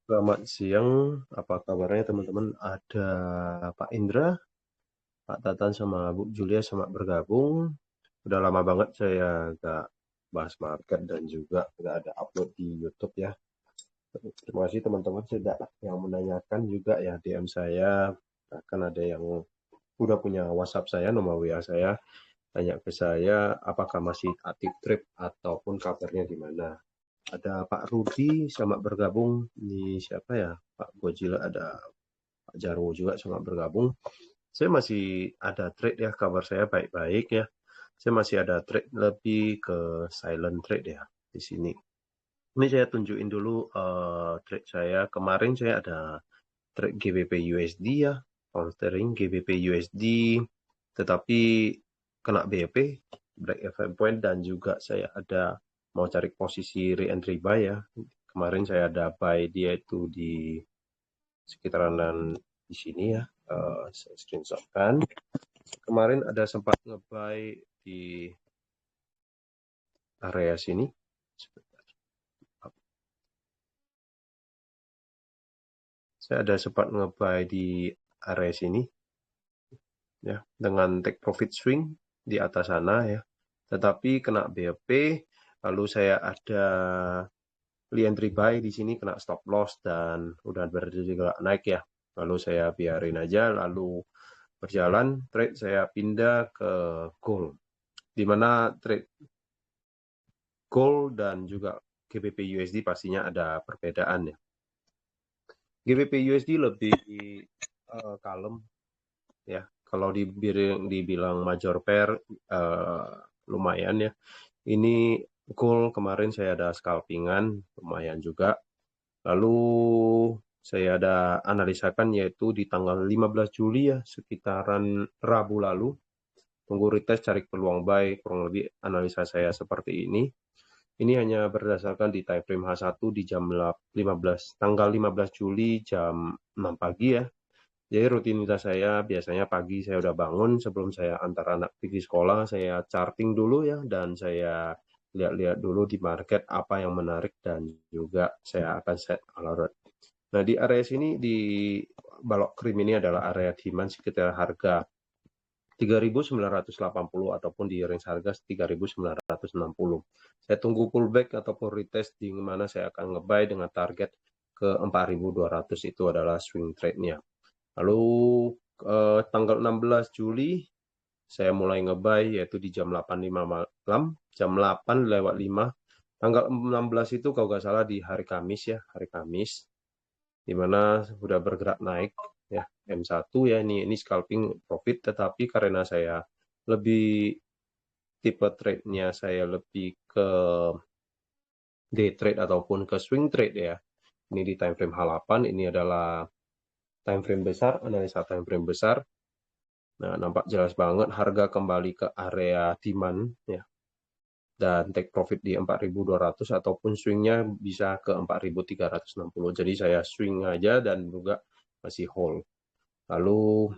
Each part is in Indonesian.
Selamat siang, apa kabarnya teman-teman? Ada Pak Indra, Pak Tatan sama Bu Julia sama bergabung. Udah lama banget saya nggak bahas market dan juga nggak ada upload di YouTube ya. Terima kasih teman-teman sudah yang menanyakan juga ya DM saya. Bahkan ada yang udah punya WhatsApp saya, nomor WA saya, tanya ke saya apakah masih aktif trip ataupun kabarnya gimana. Ada Pak Rudi sama bergabung, ini siapa ya? Pak Gojila, ada Pak Jarwo juga sama bergabung. Saya masih ada trade ya, kabar saya baik-baik ya. Saya masih ada trade lebih ke silent trade ya di sini. Ini saya tunjukin dulu trade saya. Kemarin saya ada trade GBP USD ya, pound sterling GBP USD, tetapi kena BEP, break even point, dan juga saya ada mau cari posisi re-entry buy ya. Kemarin saya ada buy dia itu di sekitaran di sini ya. Saya screenshotkan. Kemarin ada sempat nge-buy di area sini. Saya ada sempat nge-buy di area sini ya, dengan take profit swing di atas sana ya. Tetapi kena BEP, lalu saya ada entry buy di sini, kena stop loss dan udah bergerak naik ya. Lalu saya biarin aja, lalu berjalan trade saya pindah ke gold. Di mana trade gold dan juga GBP USD pastinya ada perbedaan ya. GBP USD lebih kalem ya. Kalau dibilang major pair lumayan ya. Ini gold kemarin saya ada scalpingan lumayan juga. Lalu saya ada analisakan yaitu di tanggal 15 Juli ya, sekitaran Rabu lalu. Tunggu retest cari peluang buy, kurang lebih analisa saya seperti ini. Ini hanya berdasarkan di time frame H1 di jam 15, tanggal 15 Juli jam 6 pagi ya. Jadi rutinitas saya biasanya pagi saya udah bangun, sebelum saya antar anak pergi sekolah, saya charting dulu ya, dan saya lihat-lihat dulu di market apa yang menarik, dan juga saya akan set alert. Nah, di area sini, di balok krim ini adalah area demand sekitar harga 3.980 ataupun di range harga 3.960. Saya tunggu pullback ataupun retest di mana saya akan nge-buy dengan target ke 4.200, itu adalah swing trade-nya. Lalu tanggal 16 Juli saya mulai nge-buy yaitu di jam 8.05 malam, jam 8:05. Tanggal 16 itu kalau nggak salah di hari Kamis ya, hari Kamis, di mana sudah bergerak naik ya, M1 ya, ini scalping profit, tetapi karena saya lebih tipe trade-nya saya lebih ke day trade ataupun ke swing trade ya. Ini di time frame H8, ini adalah time frame besar, analisa time frame besar. Nah, nampak jelas banget harga kembali ke area demand ya. Dan take profit di 4.200 ataupun swingnya bisa ke 4.360. Jadi saya swing aja dan juga masih hold. Lalu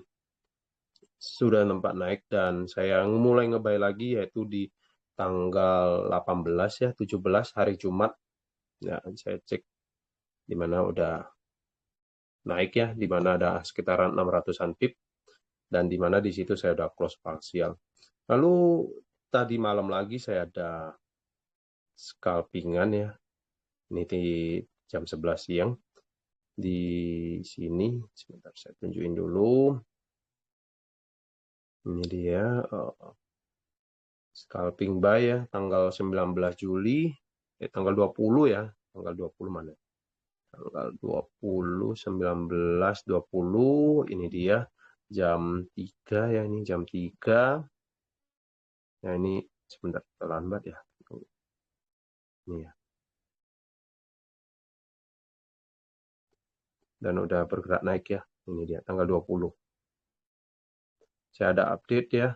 sudah nampak naik dan saya mulai nge-buy lagi yaitu di tanggal 18 ya, 17 hari Jumat. Ya, saya cek di mana udah naik ya, di mana ada sekitaran 600-an pip, dan di mana di situ saya udah close parsial. Lalu tadi malam lagi saya ada scalpingan ya, ini di jam 11 siang di sini. Sebentar saya tunjukin dulu. Ini dia scalping buy ya, tanggal 19 Juli, tanggal 20 ya, tanggal 20 mana? Tanggal 20, 19, 20, ini dia jam 3 ya, ini jam 3. Nah, ini sebentar terlambat ya. Ini ya. Dan udah bergerak naik ya. Ini dia tanggal 20. Saya ada update ya.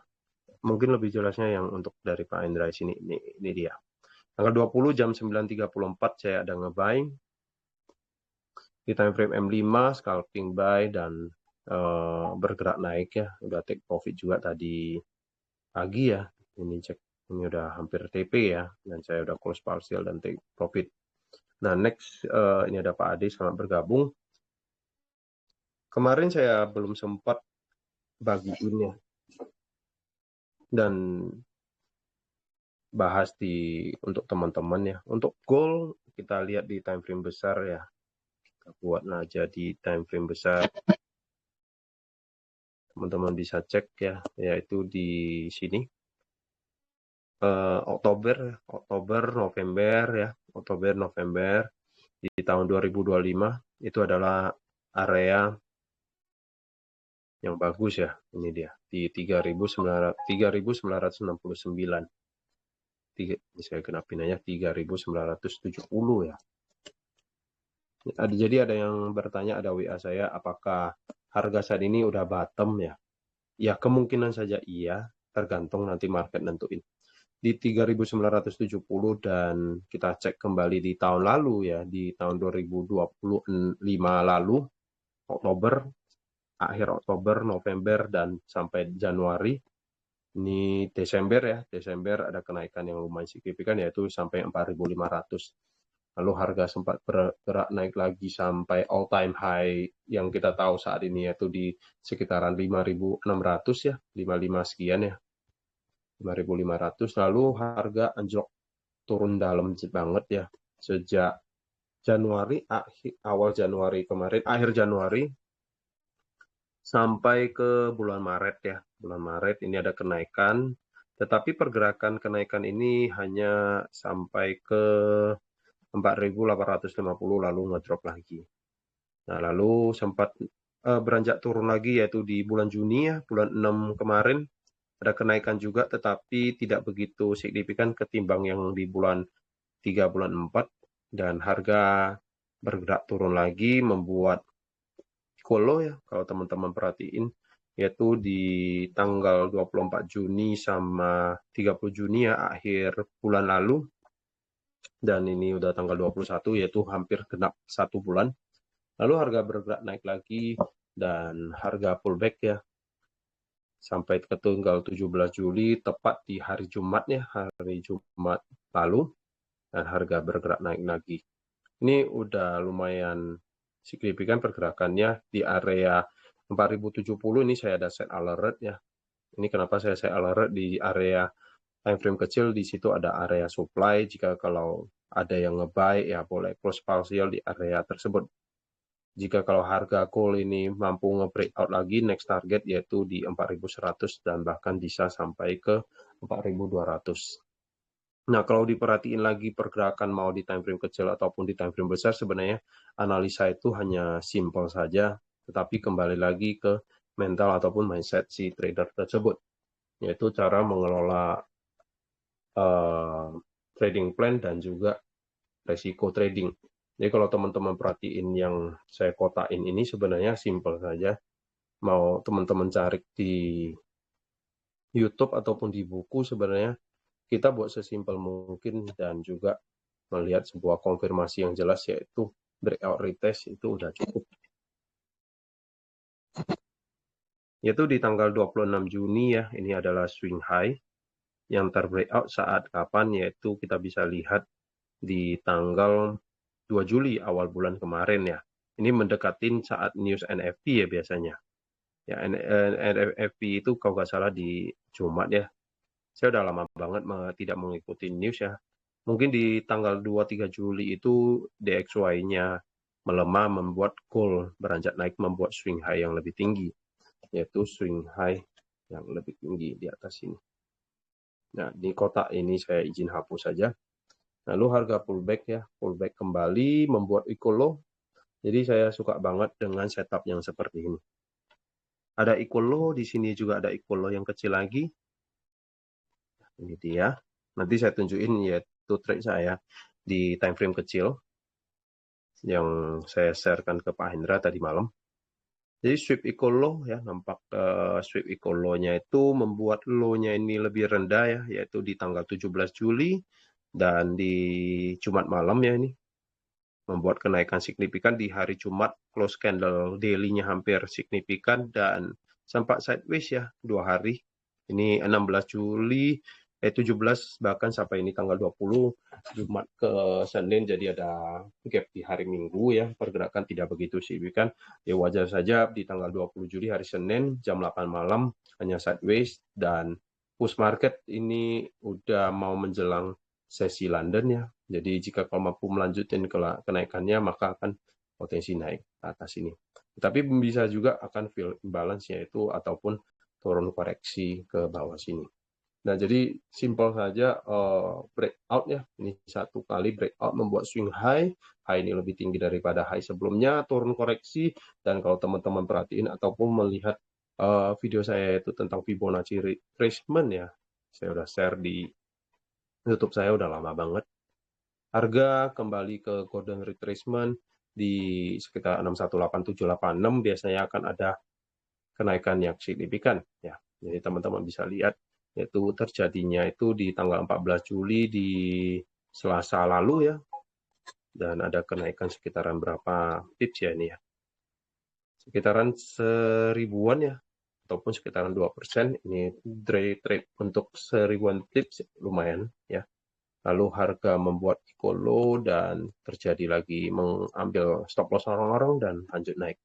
Mungkin lebih jelasnya yang untuk dari Pak Indra sini. Ini dia. Tanggal 20 jam 9.34 saya ada nge-buy di time frame M5, scalping buy, dan bergerak naik ya. Udah take profit juga tadi pagi ya. Ini cek, ini udah hampir TP ya, dan saya udah close partial dan take profit. Nah, next ini ada Pak Ade, selamat bergabung. Kemarin saya belum sempat bagiin ya dan bahas untuk teman-teman ya. Untuk goal kita lihat di time frame besar ya. Kita buat aja di time frame besar. Teman-teman bisa cek ya, yaitu di sini. Oktober, November ya. Oktober, November di tahun 2025 itu adalah area yang bagus ya. Ini dia di 3969. Ini saya kenapin aja 3970 ya. Jadi ada yang bertanya, ada WA saya, apakah harga saat ini udah bottom ya? Ya kemungkinan saja iya, tergantung nanti market nentuin. Di 3970 dan kita cek kembali di tahun lalu ya, di tahun 2025 lalu, Oktober, akhir Oktober, November, dan sampai Januari. Ini Desember ya, Desember ada kenaikan yang lumayan signifikan yaitu sampai 4.500. Lalu harga sempat bergerak naik lagi sampai all time high yang kita tahu saat ini yaitu di sekitaran 5.600 ya, 55 sekian ya. 5.500. Lalu harga anjlok turun dalam banget ya. Sejak Januari, awal Januari kemarin, akhir Januari sampai ke bulan Maret ya. Bulan Maret ini ada kenaikan, tetapi pergerakan kenaikan ini hanya sampai ke 4.850 lalu ngedrop lagi. Nah, lalu sempat beranjak turun lagi yaitu di bulan Juni ya, bulan 6 kemarin ada kenaikan juga tetapi tidak begitu signifikan ketimbang yang di bulan 3, bulan 4, dan harga bergerak turun lagi membuat Kolo ya, kalau teman-teman perhatiin, yaitu di tanggal 24 Juni sama 30 Juni ya, akhir bulan lalu, dan ini udah tanggal 21, yaitu hampir genap 1 bulan. Lalu harga bergerak naik lagi, dan harga pullback ya, sampai ke tanggal 17 Juli, tepat di hari Jumat ya, hari Jumat lalu, dan harga bergerak naik lagi. Ini udah lumayan signifikan pergerakannya di area 4070. Ini saya ada set alert ya. Ini kenapa saya set alert di area time frame kecil, di situ ada area supply. Jika kalau ada yang nge-buy ya boleh close partial di area tersebut. Jika kalau harga call ini mampu nge-breakout lagi, next target yaitu di 4100 dan bahkan bisa sampai ke 4200. Nah, kalau diperhatiin lagi pergerakan mau di time frame kecil ataupun di time frame besar, sebenarnya analisa itu hanya simple saja, tetapi kembali lagi ke mental ataupun mindset si trader tersebut, yaitu cara mengelola trading plan dan juga resiko trading. Jadi kalau teman-teman perhatiin yang saya kotain ini sebenarnya simple saja. Mau teman-teman cari di YouTube ataupun di buku, sebenarnya kita buat sesimpel mungkin dan juga melihat sebuah konfirmasi yang jelas yaitu breakout retest itu udah cukup. Yaitu di tanggal 26 Juni ya, ini adalah swing high yang terbreakout saat kapan, yaitu kita bisa lihat di tanggal 2 Juli awal bulan kemarin ya. Ini mendekatin saat news NFT ya biasanya. Ya, NFT itu kalau nggak salah di Jumat ya. Saya udah lama banget tidak mengikuti news ya. Mungkin di tanggal 2-3 Juli itu DXY-nya melemah, membuat gold beranjak naik, membuat swing high yang lebih tinggi, yaitu swing high yang lebih tinggi di atas ini. Nah, di kotak ini saya izin hapus saja. Lalu harga pullback ya, pullback kembali membuat equal low. Jadi saya suka banget dengan setup yang seperti ini. Ada equal low, di sini juga ada equal low yang kecil lagi. Ini dia. Nanti saya tunjukin yaitu trade saya di time frame kecil yang saya sharekan ke Pak Hendra tadi malam. Jadi sweep equal low ya, nampak sweep equal low-nya itu membuat low-nya ini lebih rendah ya, yaitu di tanggal 17 Juli dan di Jumat malam ya ini. Membuat kenaikan signifikan di hari Jumat, close candle daily-nya hampir signifikan dan sempat sideways ya 2 hari. Ini 16 Juli, 17 bahkan sampai ini tanggal 20 Jumat ke Senin, jadi ada gap di hari Minggu ya, pergerakan tidak begitu signifikan. Ya wajar saja di tanggal 20 Juli hari Senin jam 8 malam hanya sideways, dan push market ini udah mau menjelang sesi London ya. Jadi jika kalau mampu melanjutkan kenaikannya maka akan potensi naik ke atas ini. Tapi bisa juga akan feel imbalance yaitu ataupun turun koreksi ke bawah sini. Nah, jadi simpel saja breakout ya. Ini satu kali breakout membuat swing high. High ini lebih tinggi daripada high sebelumnya, turun koreksi. Dan kalau teman-teman perhatiin ataupun melihat video saya itu tentang Fibonacci retracement ya. Saya udah share di YouTube saya udah lama banget. Harga kembali ke golden retracement di sekitar 618786 biasanya akan ada kenaikan yang signifikan ya. Jadi teman-teman bisa lihat yaitu terjadinya itu di tanggal 14 Juli di Selasa lalu ya, dan ada kenaikan sekitaran berapa pips ya ini ya, sekitaran 1000-an ya, ataupun sekitaran 2%. Ini trade untuk 1000-an pips lumayan ya. Lalu harga membuat equal low dan terjadi lagi mengambil stop loss orang-orang dan lanjut naik.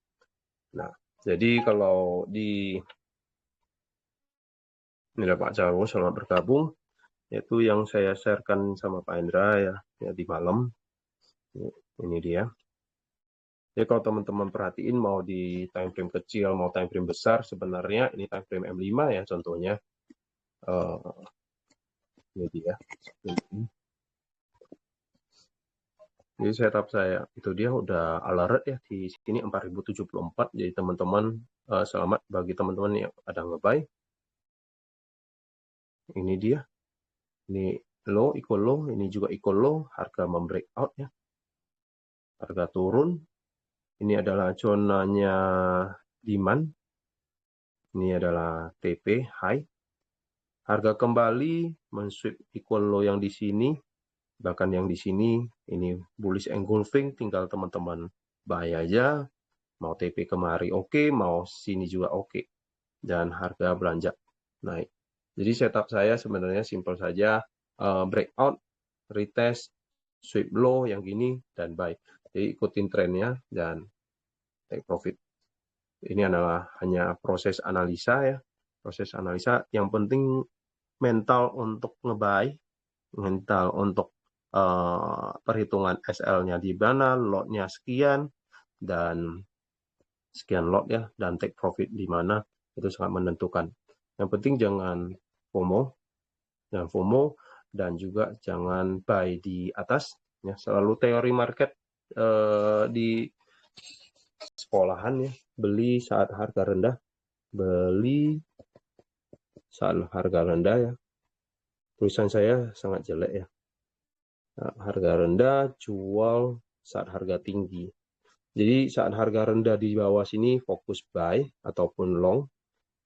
Nah, jadi kalau di inilah Pak Jarwo, selamat bergabung. Yaitu yang saya sharekan sama Pak Indra ya di malam. Ini dia. Jadi kalau teman-teman perhatiin mau di time frame kecil, mau time frame besar, sebenarnya ini time frame M5 ya contohnya. Ini dia. Jadi setup saya itu dia udah alert ya di sini 4074. Jadi teman-teman selamat bagi teman-teman yang ada ngebuy. Ini dia. Ini low, equal low, ini juga equal low, harga membreakout ya. Harga turun. Ini adalah zonanya demand. Ini adalah TP high. Harga kembali men-sweep equal low yang di sini, bahkan yang di sini ini bullish engulfing, tinggal teman-teman buy aja. Mau TP kemari oke, mau sini juga oke. Dan harga beranjak naik. Jadi setup saya sebenarnya simpel saja, breakout, retest, sweep low yang gini dan buy. Jadi ikutin trennya dan take profit. Ini adalah hanya proses analisa ya. Proses analisa yang penting mental untuk ngebuy, mental untuk perhitungan SL-nya di mana, lot-nya sekian, dan sekian lot ya, dan take profit di mana, itu sangat menentukan. Yang penting jangan FOMO, dan juga jangan buy di atas. Ya, selalu teori market di sekolahan ya, beli saat harga rendah, beli saat harga rendah ya. Tulisan saya sangat jelek ya. Saat harga rendah, jual saat harga tinggi. Jadi saat harga rendah di bawah sini fokus buy ataupun long.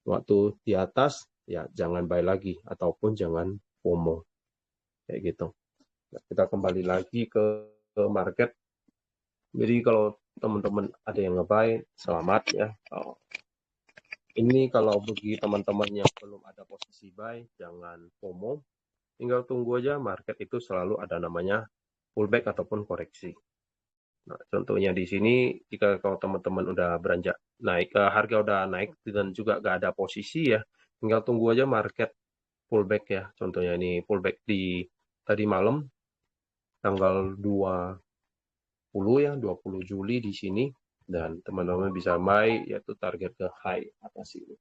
Waktu di atas ya jangan buy lagi ataupun jangan FOMO. Kayak gitu. Nah, kita kembali lagi ke market. Jadi kalau teman-teman ada yang nge-buy, selamat ya. Ini kalau bagi teman-teman yang belum ada posisi buy, jangan FOMO. Tinggal tunggu aja, market itu selalu ada namanya pullback ataupun koreksi. Nah, contohnya di sini, jika kalau teman-teman udah beranjak naik, harga udah naik dan juga nggak ada posisi ya, tinggal tunggu aja market pullback ya. Contohnya ini pullback di tadi malam, tanggal 20 ya, 20 Juli di sini. Dan teman-teman bisa buy, yaitu target ke high atas ini.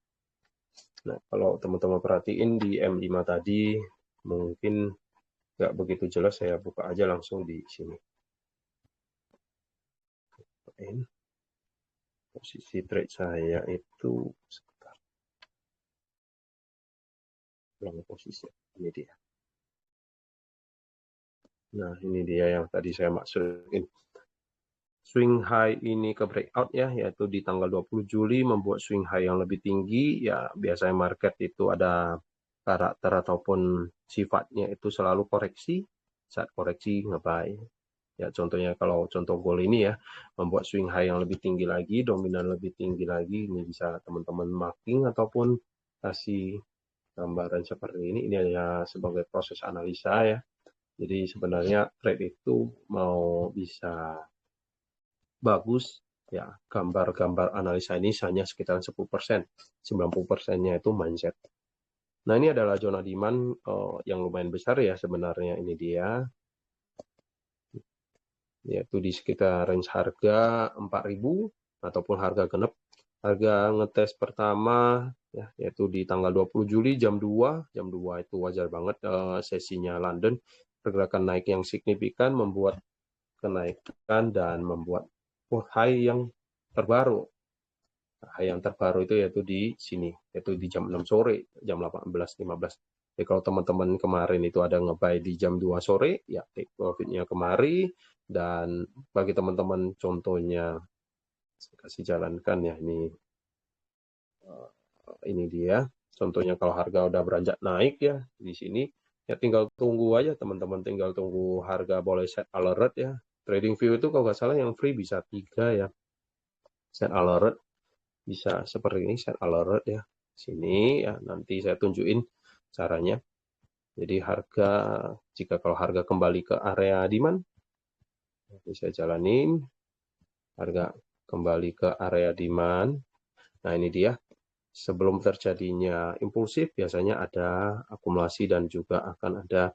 Nah, kalau teman-teman perhatiin di M5 tadi, mungkin nggak begitu jelas, saya buka aja langsung di sini. Posisi trade saya itu sebentar. Ulang posisi, ini dia. Nah, ini dia yang tadi saya maksudin. Swing high ini ke breakout ya, yaitu di tanggal 20 Juli membuat swing high yang lebih tinggi. Ya, biasanya market itu ada karakter ataupun sifatnya itu selalu koreksi. Saat koreksi nge-buy. Ya, contohnya kalau contoh gold ini ya, membuat swing high yang lebih tinggi lagi, dominan lebih tinggi lagi. Ini bisa teman-teman marking ataupun kasih gambaran seperti ini hanya sebagai proses analisa ya. Jadi sebenarnya trade itu mau bisa bagus ya, gambar-gambar analisa ini hanya sekitar 10%, 90%-nya itu mindset. Nah, ini adalah zona demand yang lumayan besar ya sebenarnya, ini dia, yaitu di sekitar range harga 4.000 ataupun harga genep. Harga ngetes pertama ya, yaitu di tanggal 20 Juli jam 2 itu wajar banget sesinya London, pergerakan naik yang signifikan membuat kenaikan dan membuat high yang terbaru. High yang terbaru itu yaitu di sini, yaitu di jam 6 sore, jam 18.15. Jadi kalau teman-teman kemarin itu ada nge-buy di jam 2 sore, ya take profit-nya kemari. Dan bagi teman-teman contohnya, saya kasih jalankan ya, ini dia. Contohnya kalau harga udah beranjak naik ya, di sini, ya tinggal tunggu aja teman-teman, tinggal tunggu harga boleh set alert ya. Trading view itu kalau nggak salah yang free bisa 3 ya. Set alert bisa seperti ini, set alert ya. Sini ya, nanti saya tunjukin caranya. Jadi harga, jika kalau harga kembali ke area demand, bisa jalanin harga kembali ke area demand. Nah, ini dia. Sebelum terjadinya impulsif, biasanya ada akumulasi dan juga akan ada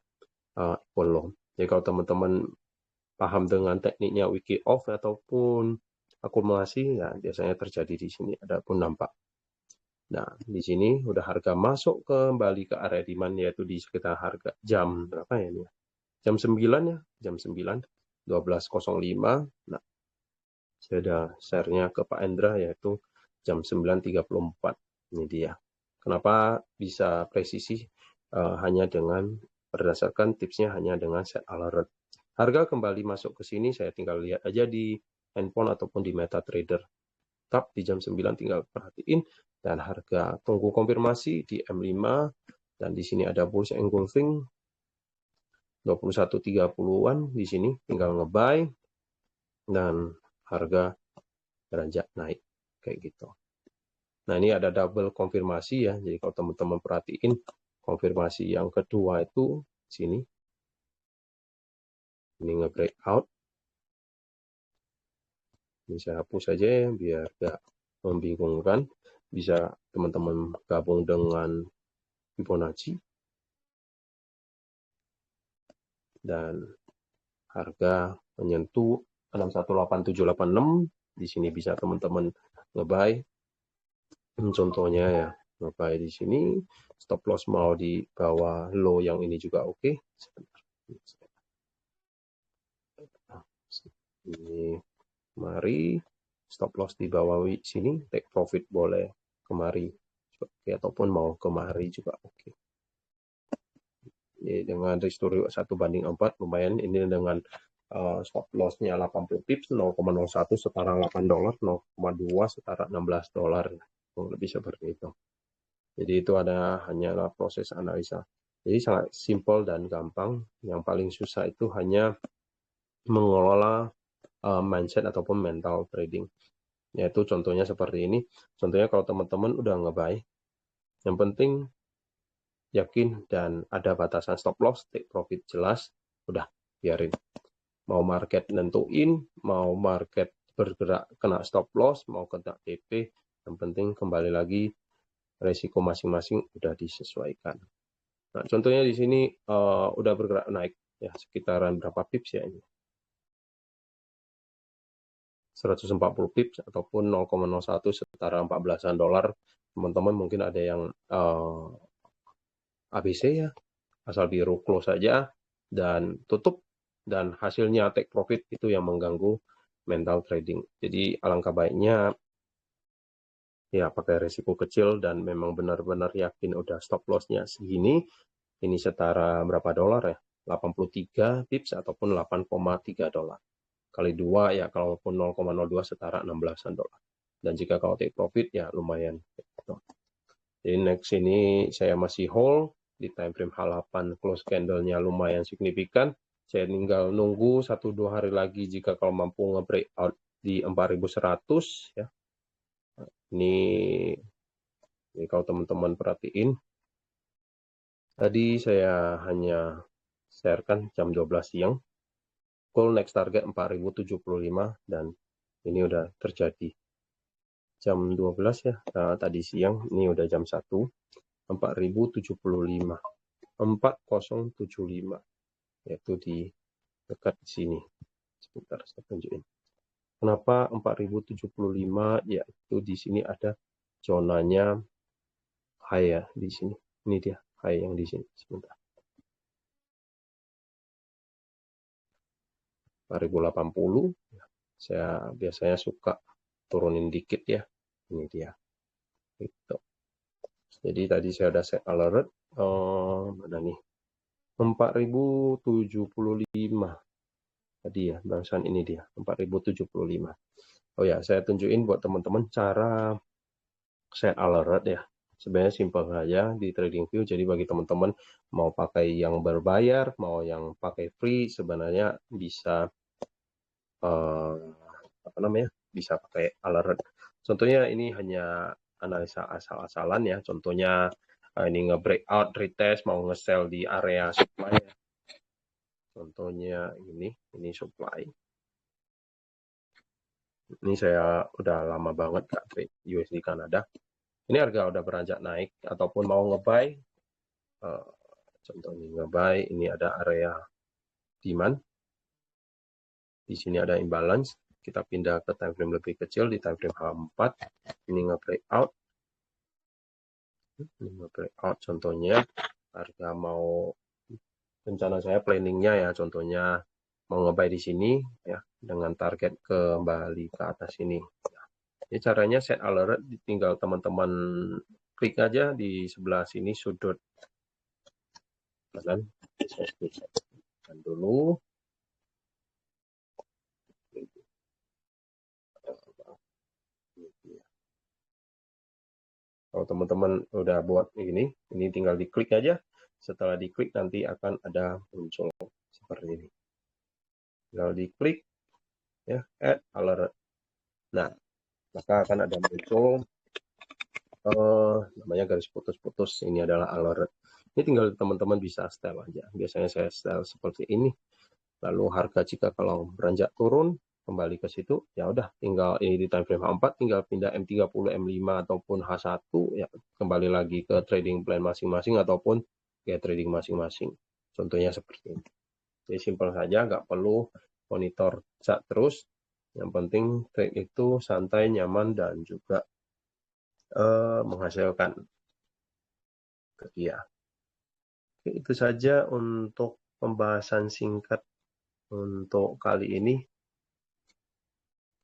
equal long. Jadi kalau teman-teman paham dengan tekniknya wiki off ataupun akumulasi, ya biasanya terjadi di sini, ada pun nampak. Nah, di sini udah harga masuk kembali ke area demand, yaitu di sekitar harga jam berapa ya ini? Jam 9 ya, jam 9, 12.05. Nah, saya ada share-nya ke Pak Endra, yaitu jam 9.34. Ini dia. Kenapa bisa presisi hanya dengan berdasarkan tipsnya hanya dengan set alert. Harga kembali masuk ke sini, saya tinggal lihat aja di handphone ataupun di MetaTrader. Tetap di jam 9 tinggal perhatiin, dan harga tunggu konfirmasi di M5, dan di sini ada bullish engulfing 21.30-an, di sini tinggal ngebuy dan harga beranjak naik kayak gitu. Nah, ini ada double konfirmasi ya. Jadi kalau teman-teman perhatiin konfirmasi yang kedua itu sini. Ini nge-breakout. Ini saya hapus saja ya biar gak membingungkan. Bisa teman-teman gabung dengan Fibonacci. Dan harga menyentuh 618786. Di sini bisa teman-teman nge-buy. Contohnya ya, nge-buy di sini. Stop loss mau di bawah low yang ini juga oke. Ini kemari, stop loss di bawah sini, take profit boleh kemari, oke, ataupun mau kemari juga oke. Ini dengan restory 1/4 lumayan. Ini dengan stop lossnya 80 pips, 0,01 setara $8, 0,2 setara $16, lebih seperti itu. Jadi itu ada hanyalah proses analisa. Jadi sangat simpel dan gampang. Yang paling susah itu hanya mengelola mindset ataupun mental trading. Yaitu contohnya seperti ini. Contohnya kalau teman-teman udah nge-buy, yang penting yakin dan ada batasan stop loss, take profit jelas, udah biarin. Mau market nentuin, mau market bergerak kena stop loss, mau kena TP, yang penting kembali lagi resiko masing-masing udah disesuaikan. Nah, contohnya di sini udah bergerak naik ya, sekitaran berapa pips ya ini? 140 pips ataupun 0,01 setara $14. Teman-teman mungkin ada yang ABC ya, asal biru close saja dan tutup, dan hasilnya take profit, itu yang mengganggu mental trading. Jadi alangkah baiknya ya pakai resiko kecil dan memang benar-benar yakin udah stop lossnya segini, ini setara berapa dolar ya, 83 pips ataupun $8,3 kali 2 ya, kalaupun 0,02 setara $16. Dan jika kalau take profit ya lumayan. Jadi next ini saya masih hold di time frame H8, close candle-nya lumayan signifikan. Saya tinggal nunggu 1-2 hari lagi jika kalau mampu nge-breakout di 4100 ya. Ini kalau teman-teman perhatiin Tadi saya hanya sharekan jam 12 siang, call next target 4075 dan ini udah terjadi jam 12 ya, tadi siang, ini udah jam 1, 4075, 4075, yaitu di dekat sini. Sebentar saya tunjukin. Kenapa 4075? Yaitu di sini ada zonanya high ya di sini. Ini dia high yang di sini. Sebentar. 4080. Saya biasanya suka turunin dikit ya. Ini dia. Gitu. Jadi tadi saya ada set alert. Mana nih? 4075. Tadi ya, barusan ini dia. 4075. Oh ya, saya tunjukin buat teman-teman cara set alert ya. Sebenarnya simpel saja di TradingView. Jadi bagi teman-teman mau pakai yang berbayar, mau yang pakai free, sebenarnya bisa bisa pakai alert. Contohnya ini hanya analisa asal-asalan ya. Contohnya ini nge-breakout, retest, mau nge-sell di area supply ya. Contohnya ini supply. Ini saya udah lama banget gak trade USD Kanada. Ini harga udah beranjak naik ataupun mau nge-buy. Contohnya nge-buy, ini ada area demand. Di sini ada imbalance. Kita pindah ke time frame lebih kecil di time frame H4. Ini nge-breakout. Ini nge-breakout contohnya harga mau, rencana saya planningnya ya, contohnya mau nge-buy di sini ya dengan target kembali ke atas ini. Ini caranya set alert, tinggal teman-teman klik aja di sebelah sini sudut kanan. Saya klikkan dulu. Kalau teman-teman udah buat ini tinggal diklik aja. Setelah diklik nanti akan ada muncul seperti ini. Tinggal diklik ya, add alert. Nah, maka akan ada muncul namanya garis putus-putus. Ini adalah alert. Ini tinggal teman-teman bisa setel aja. Biasanya saya setel seperti ini. Lalu harga jika kalau beranjak turun kembali ke situ, ya udah tinggal ini di time frame H4 tinggal pindah M30, M5 ataupun H1 ya, kembali lagi ke trading plan masing-masing ataupun ya trading masing-masing. Contohnya seperti ini. Jadi simpel saja, nggak perlu monitor chart terus. Yang penting trade itu santai, nyaman dan juga menghasilkan. Ya. Itu saja untuk pembahasan singkat untuk kali ini.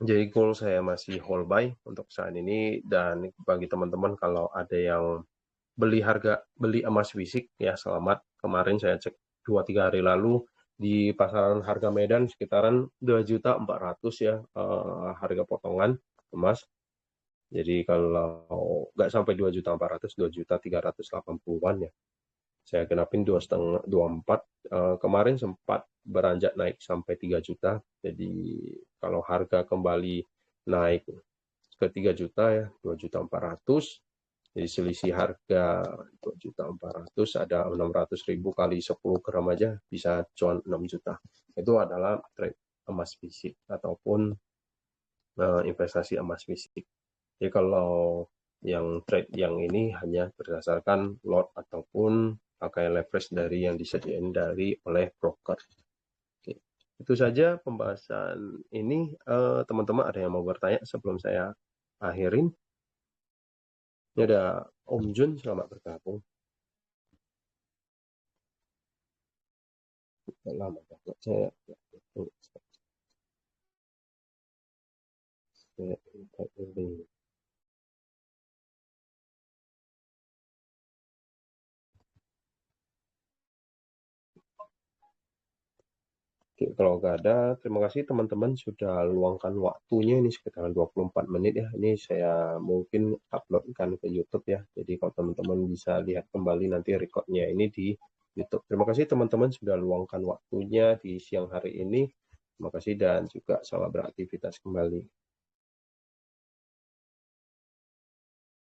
Jadi goal saya masih hold buy untuk saat ini, dan bagi teman-teman kalau ada yang beli emas fisik ya selamat. Kemarin saya cek 2-3 hari lalu di pasaran harga Medan sekitaran 2.400.000 ya harga potongan emas. Jadi kalau nggak sampai 2.400.000, 2.380.000-an ya. Saya kenapin 2,5, 24. Kemarin sempat beranjak naik sampai 3 juta. Jadi kalau harga kembali naik ke 3 juta ya, 2.400.000. Jadi selisih harga 2.400.000 ada 600.000 kali 10 gram aja bisa cuan 6 juta. Itu adalah trade emas fisik ataupun investasi emas fisik. Jadi kalau yang trade yang ini hanya berdasarkan lot ataupun pakai leverage dari yang disediakan oleh broker. Oke. Itu saja pembahasan ini. Teman-teman ada yang mau bertanya sebelum saya akhirin? Ini ada Om Jun, selamat bergabung. Lama banget saya ini. Oke, kalau nggak ada, terima kasih teman-teman sudah luangkan waktunya, ini sekitar 24 menit ya. Ini saya mungkin uploadkan ke YouTube ya. Jadi kalau teman-teman bisa lihat kembali nanti recordnya ini di YouTube. Terima kasih teman-teman sudah luangkan waktunya di siang hari ini. Terima kasih dan juga selamat beraktivitas kembali.